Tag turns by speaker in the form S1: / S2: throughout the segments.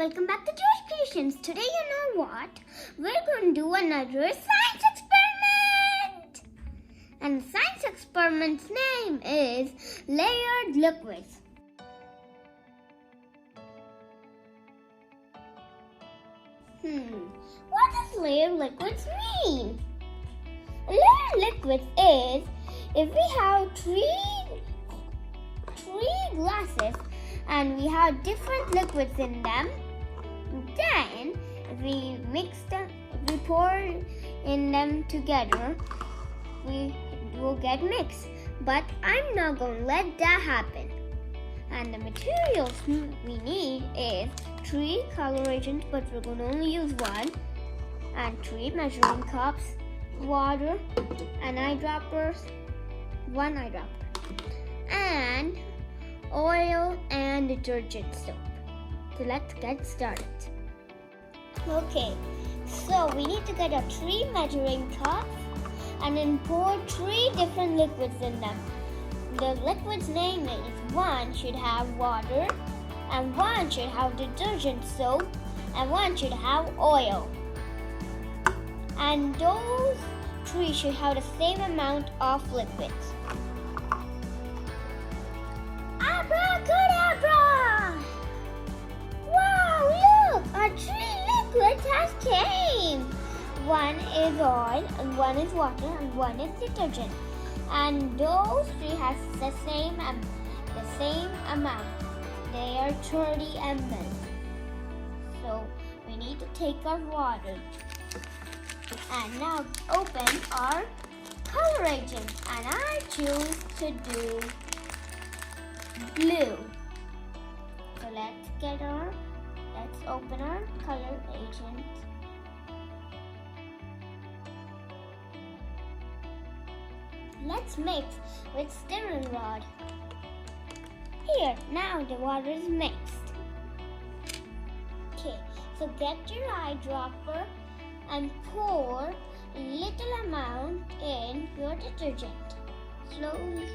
S1: Welcome back to jOsHh Creations. Today, you know what? We're going to do another science experiment. And the science experiment's name is layered liquids. What does layered liquids mean? Layered liquids is if we have three glasses and we have different liquids in them, then if we mix them, if we pour in them together, we will get mixed. But I'm not going to let that happen. And the materials we need is 3 color agents, but we're going to only use 1, and 3 measuring cups, water, and eyedroppers, 1 eyedropper, and oil and detergent soap. So let's get started. Okay, so we need to get 3 measuring cups and then pour 3 different liquids in them. The liquid's name is 1 should have water, and 1 should have detergent soap, and 1 should have oil. And those 3 should have the same amount of liquids. Abracadabra! Wow, look! Our 3 liquids has came! 1 is oil, and 1 is water, and 1 is detergent. And those 3 has the same amount. They are 30 ml. So we need to take our water. And now open our color agent. And I choose to do blue. So let's open our color agent. Let's mix with stirring rod. Here, now the water is mixed. Okay, so get your eyedropper and pour a little amount in your detergent. Slowly.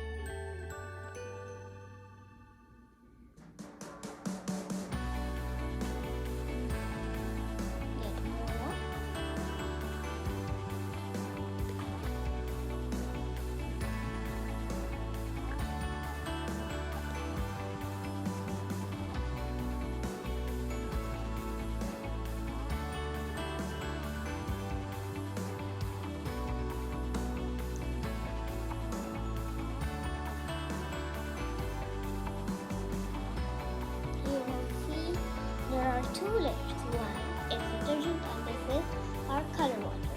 S1: There are 2 layers. One is detergent and this is our color water.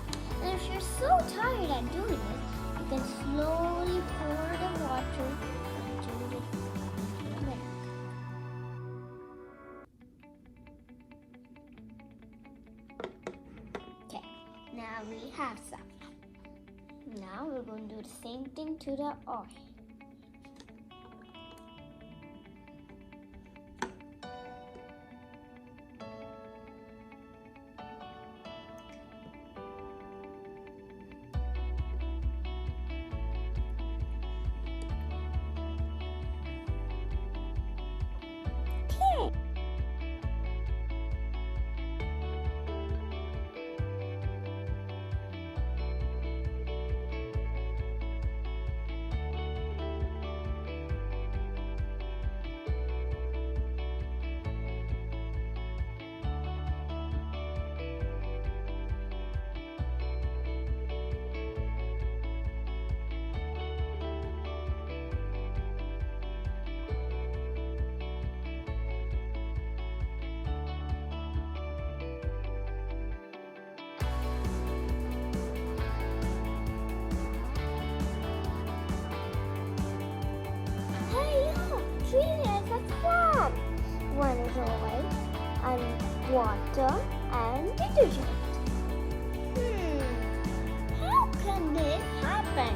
S1: And if you're so tired at doing this, you can slowly pour the water into the milk. Okay, now we have some. Now we're going to do the same thing to the oil. Three layers of foam. 1 is oil, and water, and detergent. How can this happen?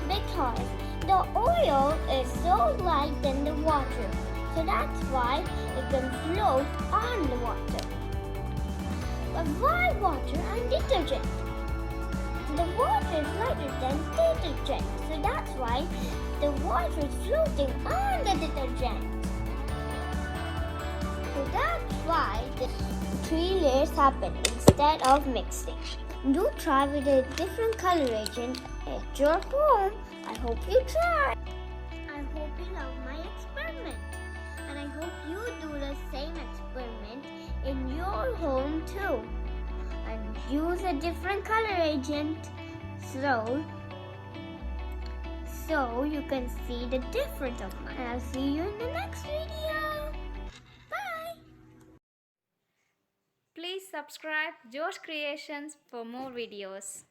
S1: Because the oil is so light than the water, so that's why it can float on the water. But why water and detergent? The water is lighter than detergent, so that's why the water is floating on the detergent. So that's why the 3 layers happen instead of mixing. Do try with a different color agent at your home. I hope you try. I hope you love my experiment. And I hope you do the same experiment in your home too. And use a different color agent so you can see the difference of mine. And I'll see you in the next video. Bye.
S2: Please subscribe jOsHh Creations for more videos.